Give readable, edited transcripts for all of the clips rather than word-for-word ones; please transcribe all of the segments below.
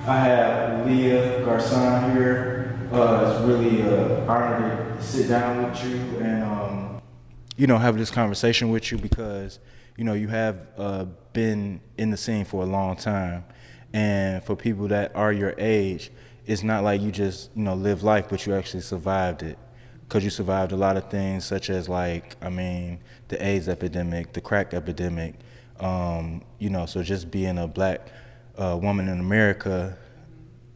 I have Amailia Garçon here. It's really an honor to sit down with you and have this conversation with you because you have been in the scene for a long time, and for people that are your age, it's not like you just live life, but you actually survived it. Because you survived a lot of things, such as the AIDS epidemic, the crack epidemic. So just being a black woman in America,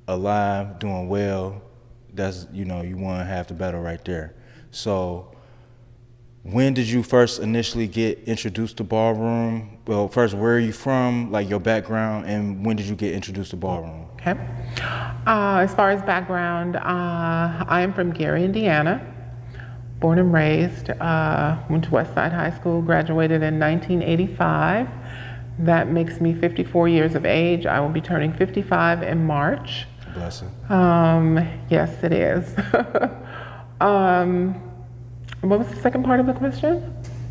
alive, doing well, that's you won half the battle right there. So when did you first initially get introduced to ballroom? Well, first, where are you from, like your background, and when did you get introduced to ballroom? Okay. As far as background, I am from Gary, Indiana. Born and raised, went to Westside High School, graduated in 1985. That makes me 54 years of age. I will be turning 55 in March. Blessing. Yes, it is. What was the second part of the question?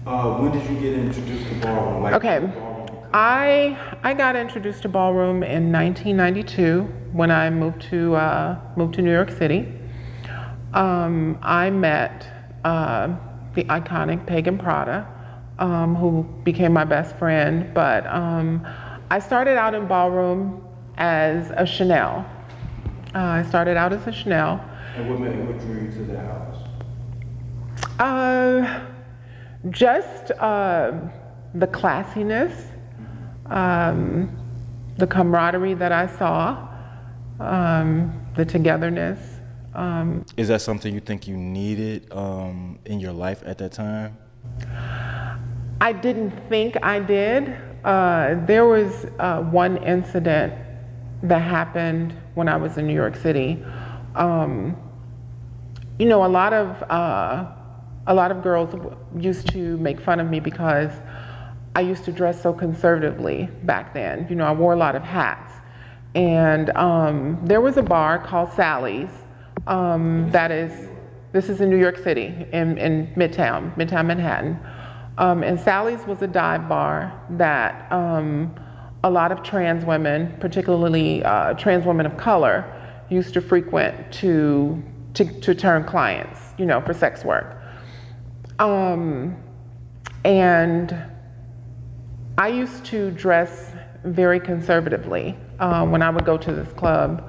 When did you get introduced to ballroom? Okay, I got introduced to ballroom in 1992 when I moved to New York City. I met the iconic Pagan Prada, who became my best friend. But I started out in ballroom as a Chanel. And what drew you to the house? Just the classiness, the camaraderie that I saw, the togetherness. Is that something you think you needed in your life at that time? I didn't think I did. There was one incident that happened when I was in New York City. A lot of girls used to make fun of me because I used to dress so conservatively back then. I wore a lot of hats. And there was a bar called Sally's. This is in New York City, in Midtown Manhattan. And Sally's was a dive bar that a lot of trans women, particularly trans women of color, used to frequent to turn clients, for sex work. And I used to dress very conservatively when I would go to this club.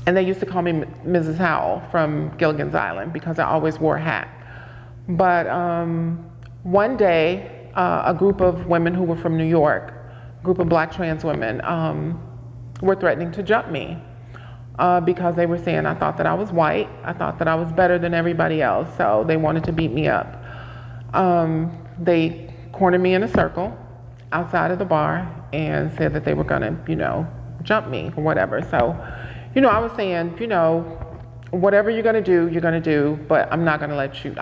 And they used to call me Mrs. Howell from Gilligan's Island because I always wore a hat. But one day, a group of women who were from New York, a group of black trans women, were threatening to jump me because they were saying I thought that I was white, I thought that I was better than everybody else, so they wanted to beat me up. They cornered me in a circle outside of the bar and said that they were gonna, jump me or whatever. So, I was saying, whatever you're gonna do, but I'm not gonna let you,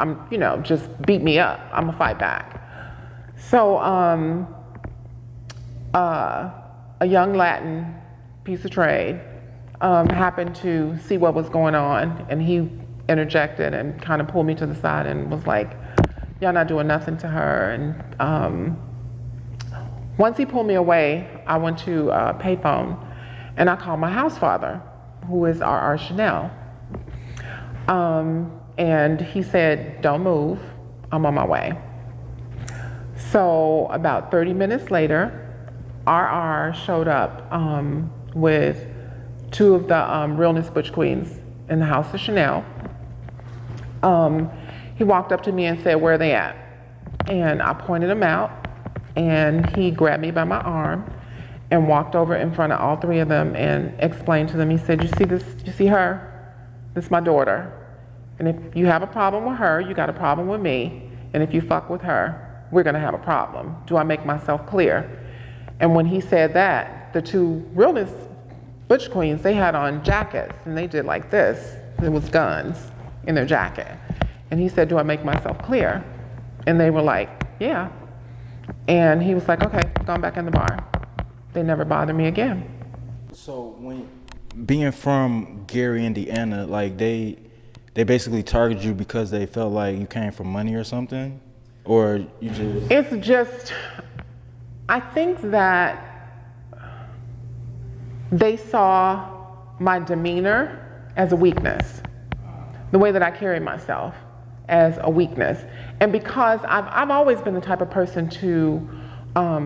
just beat me up. I'm gonna fight back. So, a young Latin piece of trade happened to see what was going on, and he interjected and kind of pulled me to the side and was like, y'all not doing nothing to her. And once he pulled me away, I went to a payphone and I called my house father, who is our Chanel. And he said, don't move, I'm on my way. So about 30 minutes later, RR showed up with two of the realness butch queens in the house of Chanel. He walked up to me and said, where are they at? And I pointed him out, and he grabbed me by my arm and walked over in front of all three of them and explained to them, he said, you see this, you see her? This is my daughter. And if you have a problem with her, you got a problem with me. And if you fuck with her, we're gonna have a problem. Do I make myself clear? And when he said that, the two realness butch queens, they had on jackets and they did like this. There was guns in their jacket. And he said, do I make myself clear? And they were like, yeah. And he was like, okay, going back in the bar. They never bothered me again. So when being from Gary, Indiana, like they basically targeted you because they felt like you came from money or something? Or you just... It's just, I think that they saw my demeanor as a weakness, the way that I carry myself as a weakness. And because I've always been the type of person to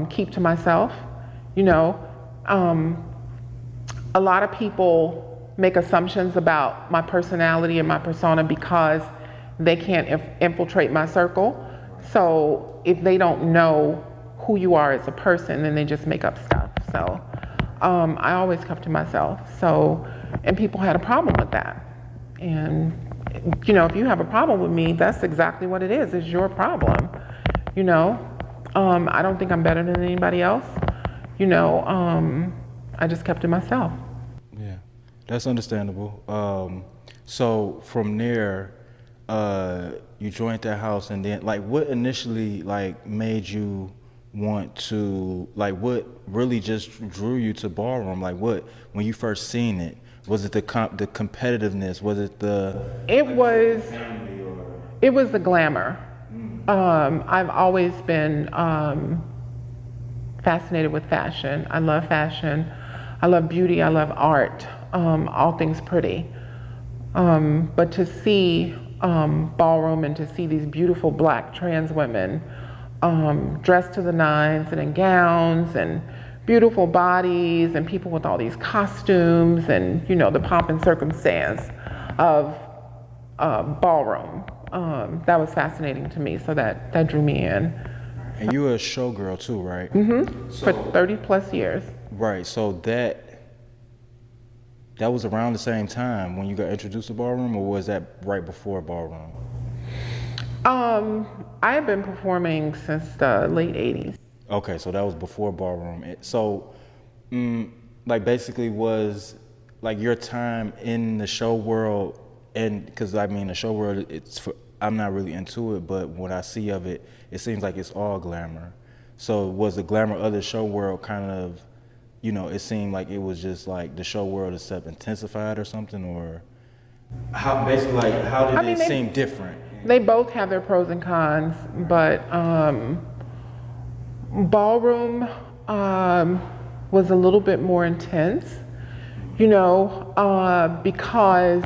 keep to myself, you know, a lot of people make assumptions about my personality and my persona because they can't infiltrate my circle. So if they don't know who you are as a person, then they just make up stuff. So I always kept to myself. So, and people had a problem with that. And, you know, if you have a problem with me, that's exactly what it is. It's your problem. You know, I don't think I'm better than anybody else. You know, I just kept to myself. Yeah, that's understandable. So from there, you joined that house, and then like what initially like made you want to, like what really just drew you to ballroom? Like what, when you first seen it, was it the competitiveness? Was it the it was the glamour. I've always been fascinated with fashion. I love fashion. I love beauty. I love art. All things pretty. But to see ballroom and to see these beautiful black trans women dressed to the nines and in gowns and beautiful bodies and people with all these costumes and, you know, the pomp and circumstance of ballroom. That was fascinating to me, so that drew me in. And you were a showgirl too, right? Mm-hmm. So, for 30 plus years. Right, so that was around the same time when you got introduced to ballroom, or was that right before ballroom? I have been performing since the late 80s. Okay, so that was before ballroom. So, like basically was like your time in the show world, and because I mean the show world, I'm not really into it, but what I see of it, it seems like it's all glamour. So was the glamour of the show world kind of, you know, it seemed like it was just like the show world itself intensified or something, or how basically like how did it seem different? They both have their pros and cons, but ballroom was a little bit more intense, you know, because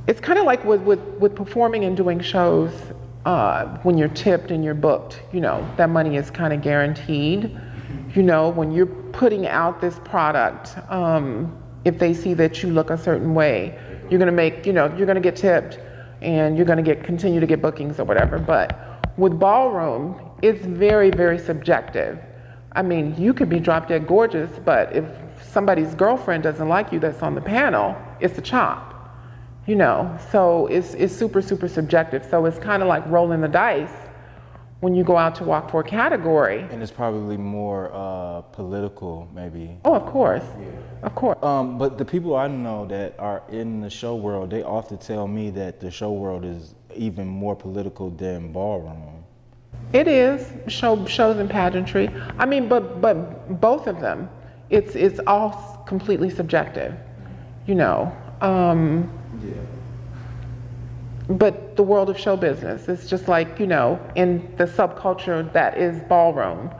it's kind of like with performing and doing shows, when you're tipped and you're booked, you know, that money is kind of guaranteed. You know, when you're putting out this product, if they see that you look a certain way, you're gonna make, you know, you're gonna get tipped and you're gonna continue to get bookings or whatever. But with ballroom, it's very, very subjective. I mean, you could be drop dead gorgeous, but if somebody's girlfriend doesn't like you that's on the panel, it's a chop. You know, so it's super, super subjective. So it's kind of like rolling the dice when you go out to walk for a category. And it's probably more political, maybe. Oh, of course, yeah. Of course. But the people I know that are in the show world, they often tell me that the show world is even more political than ballroom. It is, shows and pageantry. I mean, but both of them, it's all completely subjective, you know. Yeah. But the world of show business, it's just like, you know, in the subculture that is ballroom,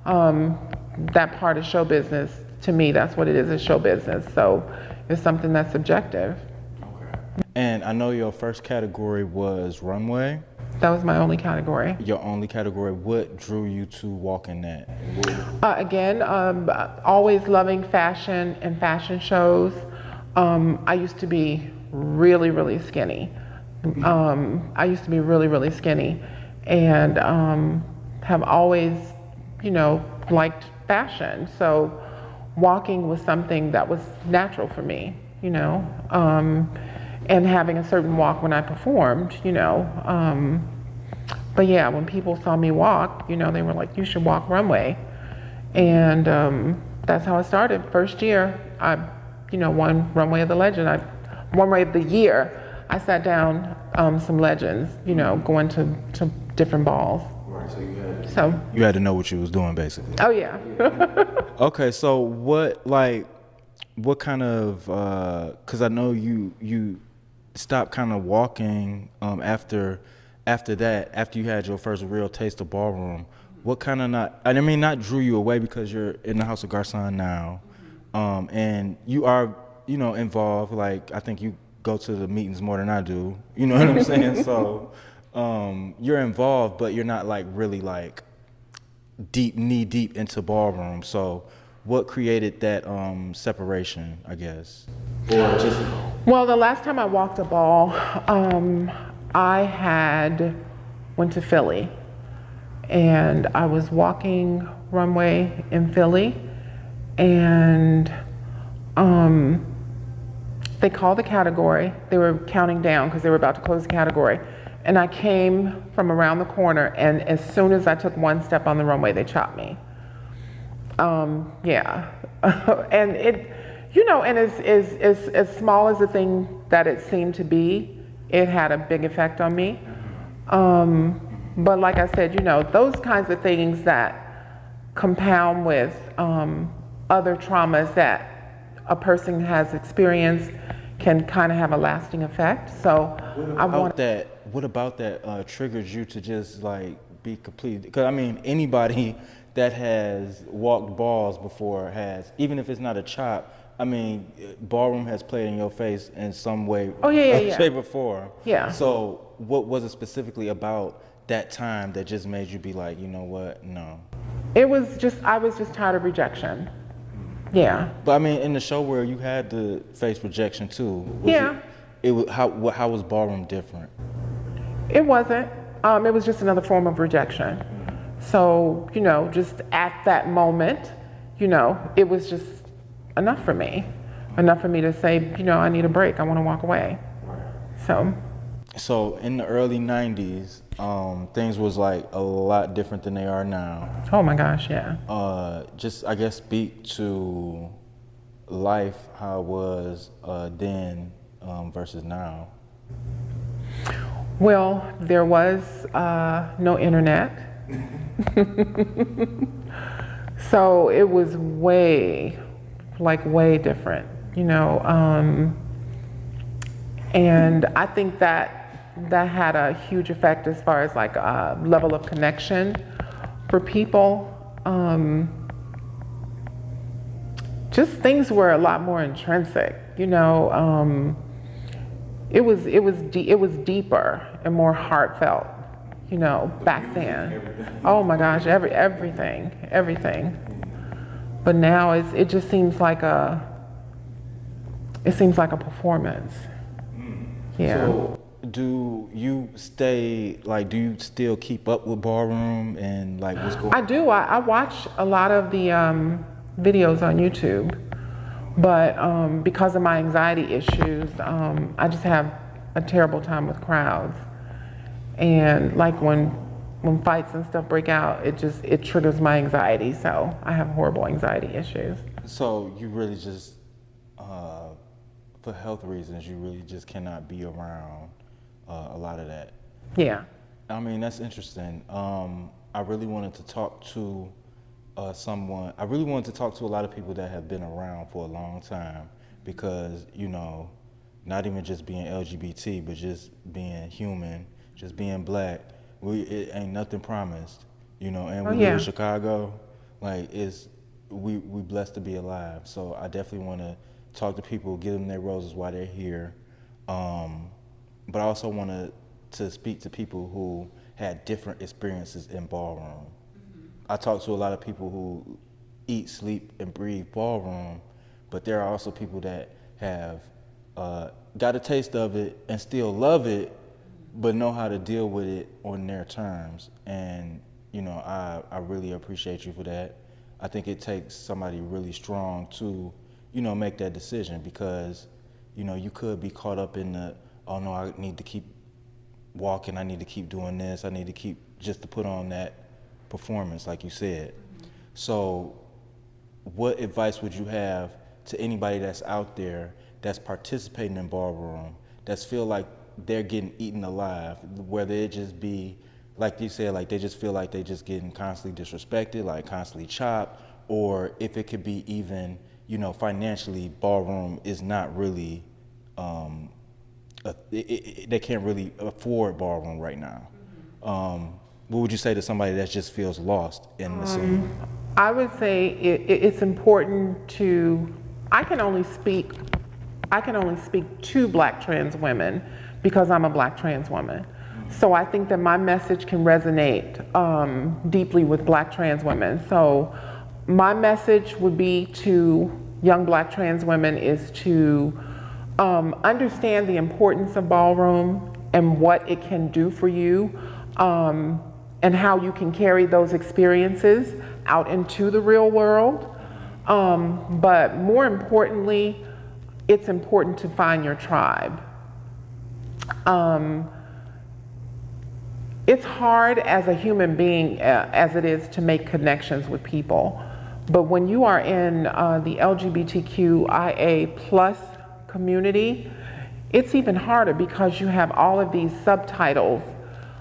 that part of show business, to me, that's what it is show business. So it's something that's subjective. Okay. And I know your first category was runway. That was my only category. Your only category. What drew you to walk in that? Again, always loving fashion and fashion shows. I used to be really, really skinny. I used to be really, really skinny, and have always, you know, liked fashion. So walking was something that was natural for me, you know, and having a certain walk when I performed, you know. But yeah, when people saw me walk, you know, they were like, you should walk runway. And that's how I started. First year, I, you know, won Runway of the Legend. Runway of the Year. I sat down some legends, you know, going to different balls. Right, so you had to know what you was doing, basically. Oh yeah. Okay, so what kind of, cause I know you stopped kind of walking after that, after you had your first real taste of ballroom. what kind of not drew you away because you're in the House of Garçon now, and you are, involved. Like, I think you go to the meetings more than I do. You know what I'm saying? So, you're involved, but you're not like really like knee deep into ballroom. So, what created that separation, I guess? Or just Well, the last time I walked a ball, went to Philly, and I was walking runway in Philly, and they called the category. They were counting down because they were about to close the category. And I came from around the corner, and as soon as I took one step on the runway, they chopped me. Yeah. And it, and as small as the thing that it seemed to be, it had a big effect on me. But like I said, those kinds of things that compound with other traumas that a person has experienced can kind of have a lasting effect. So what about that triggered you to just like be complete? Because I mean, anybody that has walked balls before has, even if it's not a chop, I mean, ballroom has played in your face in some way, shape or form. Yeah. So what was it specifically about that time that just made you be like, you know what, no? I was just tired of rejection. Yeah. But I mean, in the show where you had to face rejection too. How was ballroom different? It wasn't. It was just another form of rejection. So, just at that moment, it was just enough for me. Enough for me to say, I need a break. I want to walk away. So in the early 90s, things was like a lot different than they are now. Oh my gosh, yeah. Just, I guess, speak to life, how it was then versus now. Well, there was no internet. So it was way different, and I think that had a huge effect as far as like a level of connection for people. Just things were a lot more intrinsic, it was deeper and more heartfelt, back then. Oh my gosh, everything. But now it just seems like a performance. Yeah. So do you still keep up with ballroom and like what's going on? I do. I watch a lot of the videos on YouTube, but because of my anxiety issues, I just have a terrible time with crowds. And like when fights and stuff break out, it triggers my anxiety. So I have horrible anxiety issues. So you really just, for health reasons, you really just cannot be around a lot of that. Yeah. I mean, that's interesting. I really wanted to talk to someone. I really wanted to talk to a lot of people that have been around for a long time because, not even just being LGBT, but just being human, just being black. It ain't nothing promised, and we live in Chicago. Like, we blessed to be alive. So I definitely want to talk to people, give them their roses while they're here. But I also want to speak to people who had different experiences in ballroom. Mm-hmm. I talk to a lot of people who eat, sleep, and breathe ballroom, but there are also people that have got a taste of it and still love it, but know how to deal with it on their terms. And, I really appreciate you for that. I think it takes somebody really strong to, make that decision because, you could be caught up in the, oh no, I need to keep walking, I need to keep doing this, I need to keep, just to put on that performance, like you said. So what advice would you have to anybody that's out there that's participating in ballroom, that's feel like they're getting eaten alive, whether it just be, like you said, like they just feel like they just getting constantly disrespected, like constantly chopped, or if it could be even, financially, ballroom is not really, they can't really afford ballroom right now. What would you say to somebody that just feels lost in the scene? I would say it's important to, I can only speak to Black trans women because I'm a Black trans woman. So I think that my message can resonate deeply with Black trans women. So my message would be to young Black trans women is to understand the importance of ballroom and what it can do for you, and how you can carry those experiences out into the real world. But more importantly, it's important to find your tribe. It's hard as a human being as it is to make connections with people. But when you are in the LGBTQIA plus community, it's even harder because you have all of these subtitles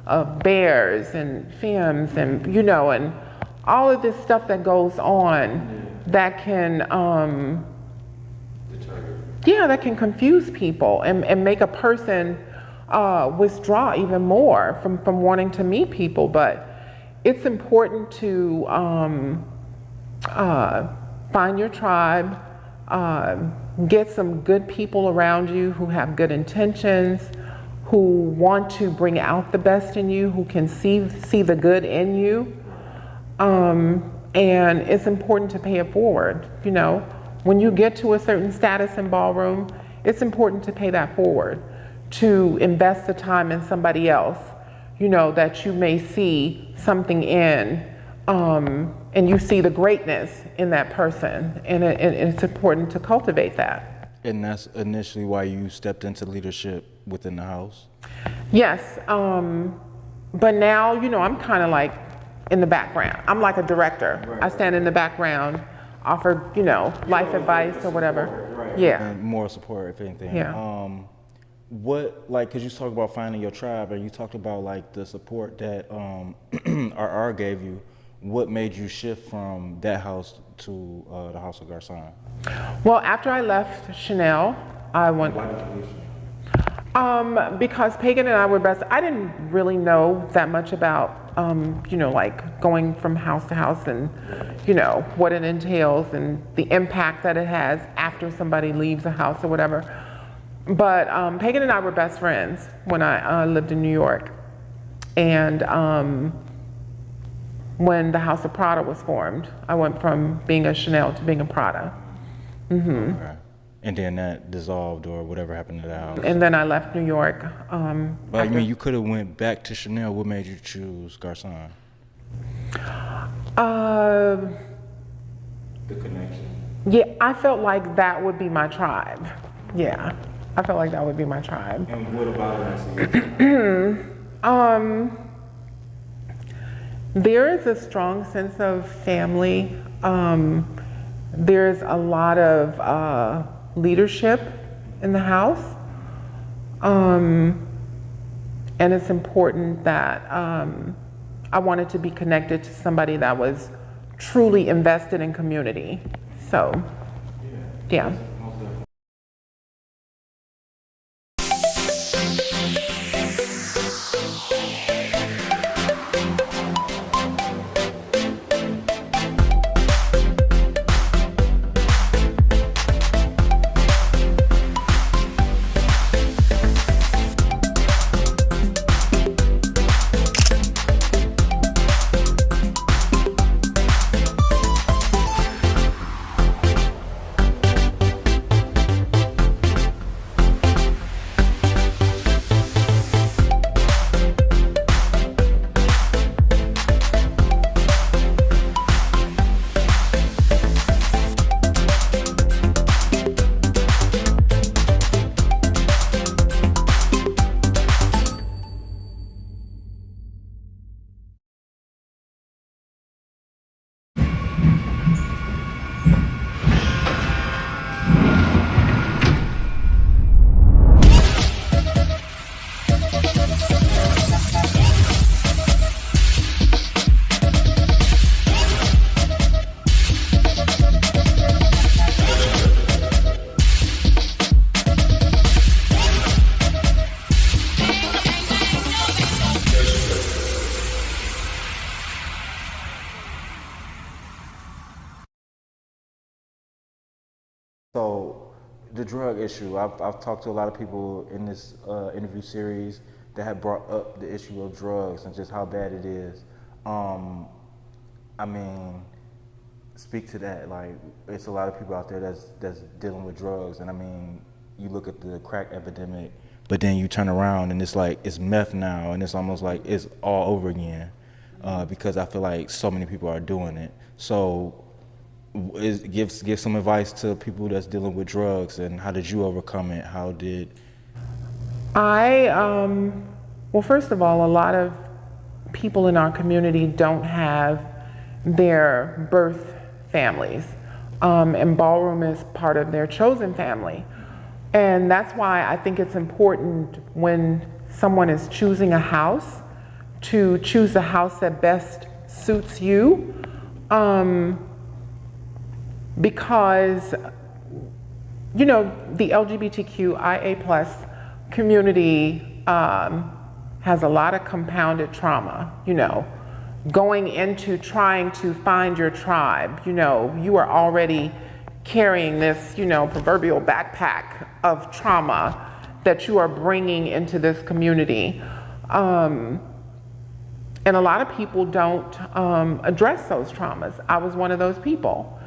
of bears and femmes and, you know, and all of this stuff that goes on that can, that can confuse people and make a person withdraw even more from wanting to meet people. But it's important to find your tribe, get some good people around you who have good intentions, who want to bring out the best in you, who can see the good in you. And it's important to pay it forward. You know, when you get to a certain status in ballroom, it's important to pay that forward, to invest the time in somebody else, you know, that you may see something in, and you see the greatness in that person, and it's important to cultivate that. And that's initially why you stepped into leadership within the house? Yes, but now, you know, I'm kind of like in the background. I'm like a director. Right. I stand in the background, offer, you know, life advice or whatever. Right. Yeah. And moral support, if anything. Yeah. What, like, cause you talked about finding your tribe, and you talked about like the support that RR gave you. What made you shift from that house to the House of Garçon? Well, after I left Chanel, I went. Because Pagan and I were best. I didn't really know that much about, you know, like going from house to house and, you know, what it entails and the impact that it has after somebody leaves a house or whatever. But Pagan and I were best friends when I lived in New York. And when the House of Prada was formed, I went from being a Chanel to being a Prada. Mm-hmm. Okay. And then that dissolved or whatever happened to the house. And then I left New York. But I mean, you could have went back to Chanel. What made you choose Garçon? The connection. Yeah, I felt like that would be my tribe. Yeah, I felt like that would be my tribe. And what about it? There is a strong sense of family. There's a lot of leadership in the house. And it's important that I wanted to be connected to somebody that was truly invested in community. So, yeah. So the drug issue, I've talked to a lot of people in this interview series that have brought up the issue of drugs and just how bad it is. Um, I mean, speak to that. Like, it's a lot of people out there that's dealing with drugs, and I mean, you look at the crack epidemic, but then you turn around and it's like it's meth now, and it's almost like it's all over again because I feel like so many people are doing it. So, give some advice to people that's dealing with drugs, and how did you overcome it? How did Well, first of all, a lot of people in our community don't have their birth families, and Ballroom is part of their chosen family. And that's why I think it's important when someone is choosing a house to choose a house that best suits you, because, you know, the LGBTQIA+ community has a lot of compounded trauma, you know. Going into trying to find your tribe, you know, you are already carrying this, you know, proverbial backpack of trauma that you are bringing into this community. And a lot of people don't address those traumas. I was one of those people.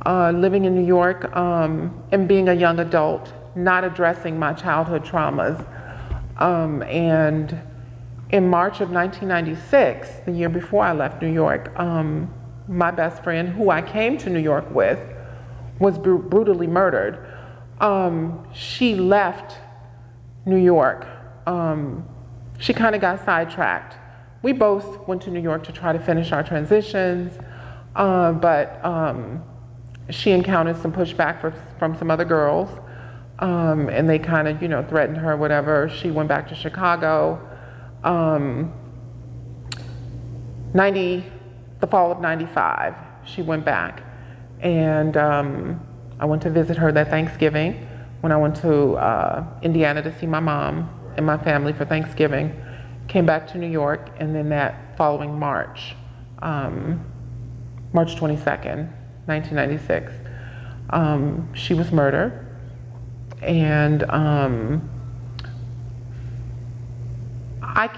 Living in New York and being a young adult, not addressing my childhood traumas. And in March of 1996, the year before I left New York, my best friend, who I came to New York with, was brutally murdered. She left New York. She kind of got sidetracked. We both went to New York to try to finish our transitions, but she encountered some pushback from some other girls, and they kind of, you know, threatened her, whatever. She went back to Chicago. The fall of '95, she went back, and I went to visit her that Thanksgiving when I went to Indiana to see my mom and my family for Thanksgiving. Came back to New York, and then that following March, March 22nd, 1996, she was murdered, and I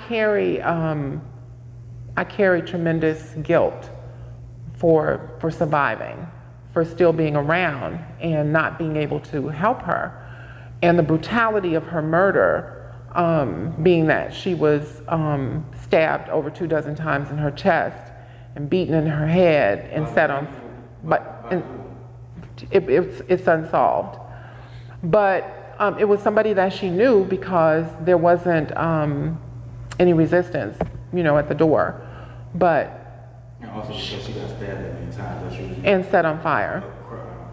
carry tremendous guilt for surviving, for still being around and not being able to help her. And the brutality of her murder, being that she was stabbed over 24 times in her chest and beaten in her head and set on, it's unsolved. But it was somebody that she knew because there wasn't any resistance, you know, at the door. But and also because she got stabbed that many times, that she was and set on fire.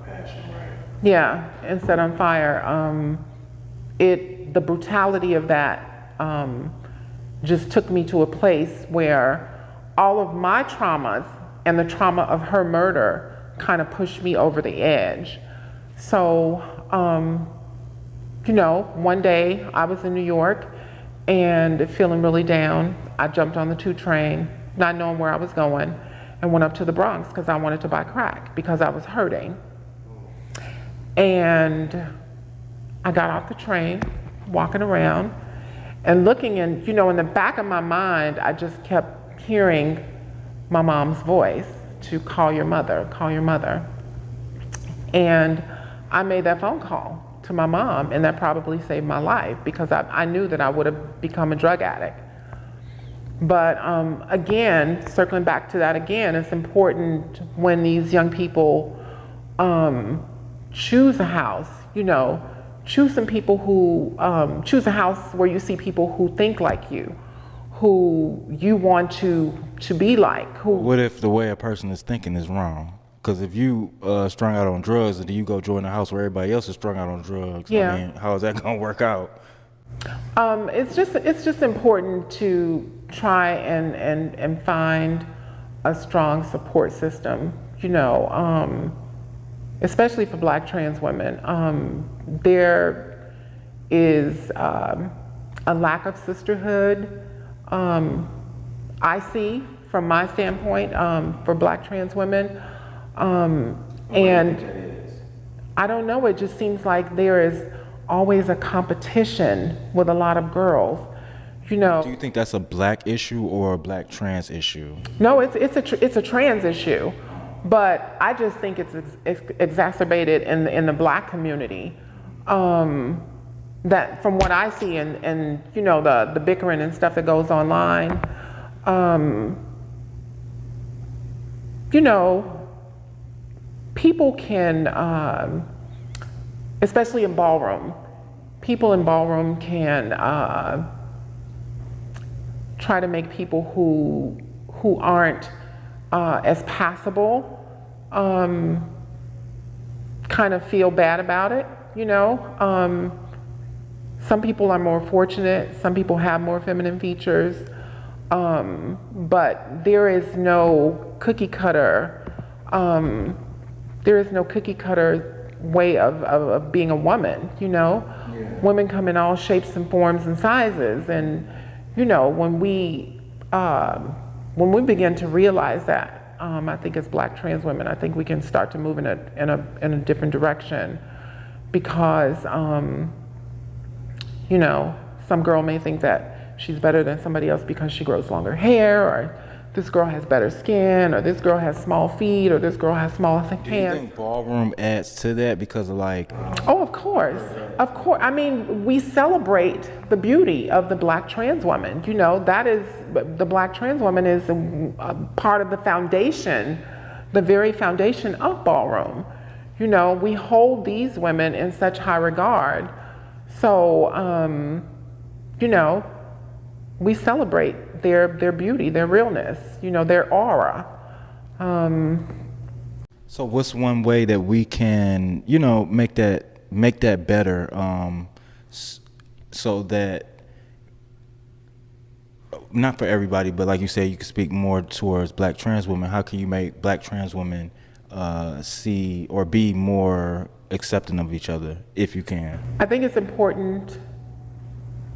Passion, right? Yeah, and set on fire. The brutality of that just took me to a place where all of my traumas and the trauma of her murder kind of pushed me over the edge. So, you know, one day I was in New York and feeling really down. I jumped on the 2 train, not knowing where I was going, and went up to the Bronx because I wanted to buy crack because I was hurting. And I got off the train, walking around and looking, and, you know, in the back of my mind, I just kept hearing my mom's voice to call your mother, call your mother. And I made that phone call to my mom, and that probably saved my life because I knew that I would have become a drug addict. But again, circling back to that again, it's important when these young people choose a house, you know, choose some people who, choose a house where you see people who think like you, who you want to be like. Who. What if the way a person is thinking is wrong? Because if you strung out on drugs and then you go join a house where everybody else is strung out on drugs, yeah. I mean, how is that going to work out? It's just important to try and find a strong support system, you know, especially for Black trans women. There is a lack of sisterhood, I see from my standpoint, for Black trans women. And I don't know, it just seems like there is always a competition with a lot of girls. You know, Do you think that's a black issue or a black trans issue? no, it's a trans issue, but I just think it's exacerbated in the black community. That from what I see and you know the bickering and stuff that goes online, you know, people can, especially in ballroom, people in ballroom can try to make people who aren't as passable kind of feel bad about it, you know. Some people are more fortunate, some people have more feminine features, but there is no cookie cutter, way of being a woman, you know. Yeah. Women come in all shapes and forms and sizes, and you know, when we begin to realize that, I think as black trans women, I think we can start to move in a different direction, because you know, some girl may think that she's better than somebody else because she grows longer hair, or this girl has better skin, or this girl has small feet, or this girl has small hands. Do you think ballroom adds to that because of like? Oh, of course. Of course. I mean, we celebrate the beauty of the black trans woman. You know, that is, the black trans woman is a part of the foundation, the very foundation of ballroom. You know, we hold these women in such high regard. So, you know, we celebrate their beauty, their realness, you know, their aura. So what's one way that we can, you know, make that better, so that, not for everybody, but like you said, you can speak more towards black trans women. How can you make black trans women see or be more accepting of each other, if you can? I think it's important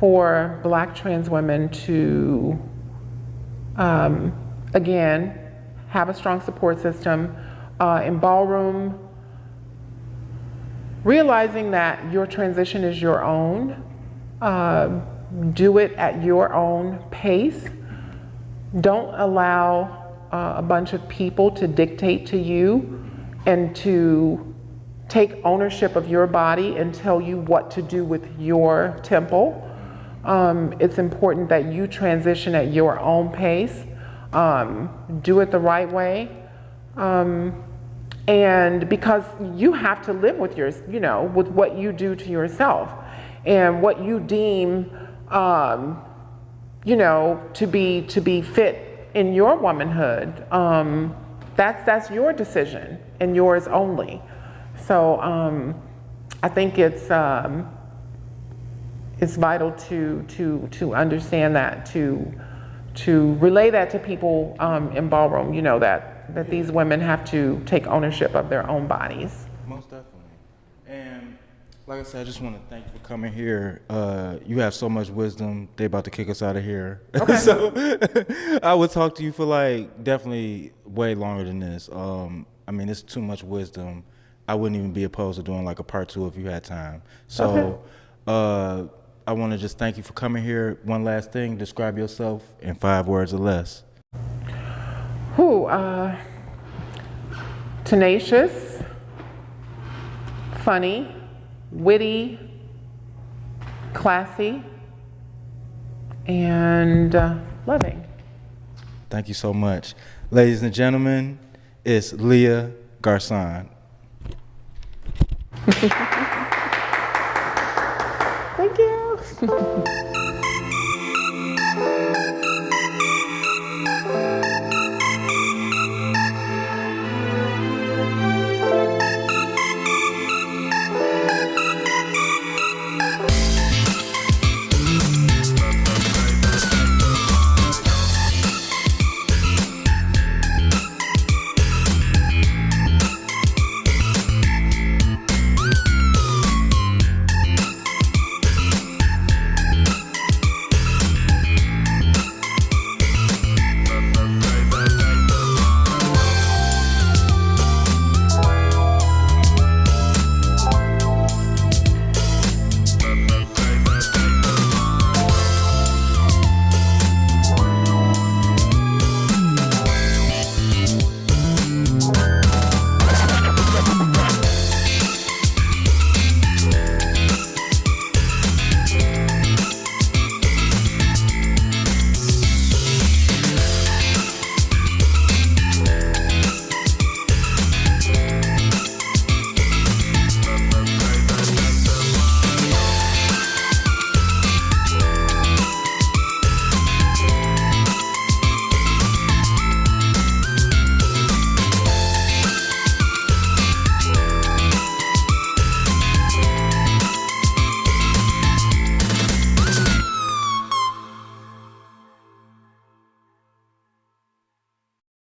for black trans women to, again, have a strong support system in ballroom, realizing that your transition is your own. Do it at your own pace. Don't allow a bunch of people to dictate to you and to take ownership of your body and tell you what to do with your temple. It's important that you transition at your own pace, do it the right way, and because you have to live with your, you know, with what you do to yourself and what you deem, you know, to be fit in your womanhood. That's your decision and yours only. So I think it's vital to understand that, to relay that to people in ballroom. You know, that these women have to take ownership of their own bodies. Most definitely. And like I said, I just want to thank you for coming here. You have so much wisdom. They about to kick us out of here. Okay. So I would talk to you for like definitely way longer than this. I mean, it's too much wisdom. I wouldn't even be opposed to doing like a part 2 if you had time. So I want to just thank you for coming here. One last thing, describe yourself in 5 words or less. Tenacious, funny, witty, classy, and loving. Thank you so much. Ladies and gentlemen, it's Amailia Garçon. Thank you.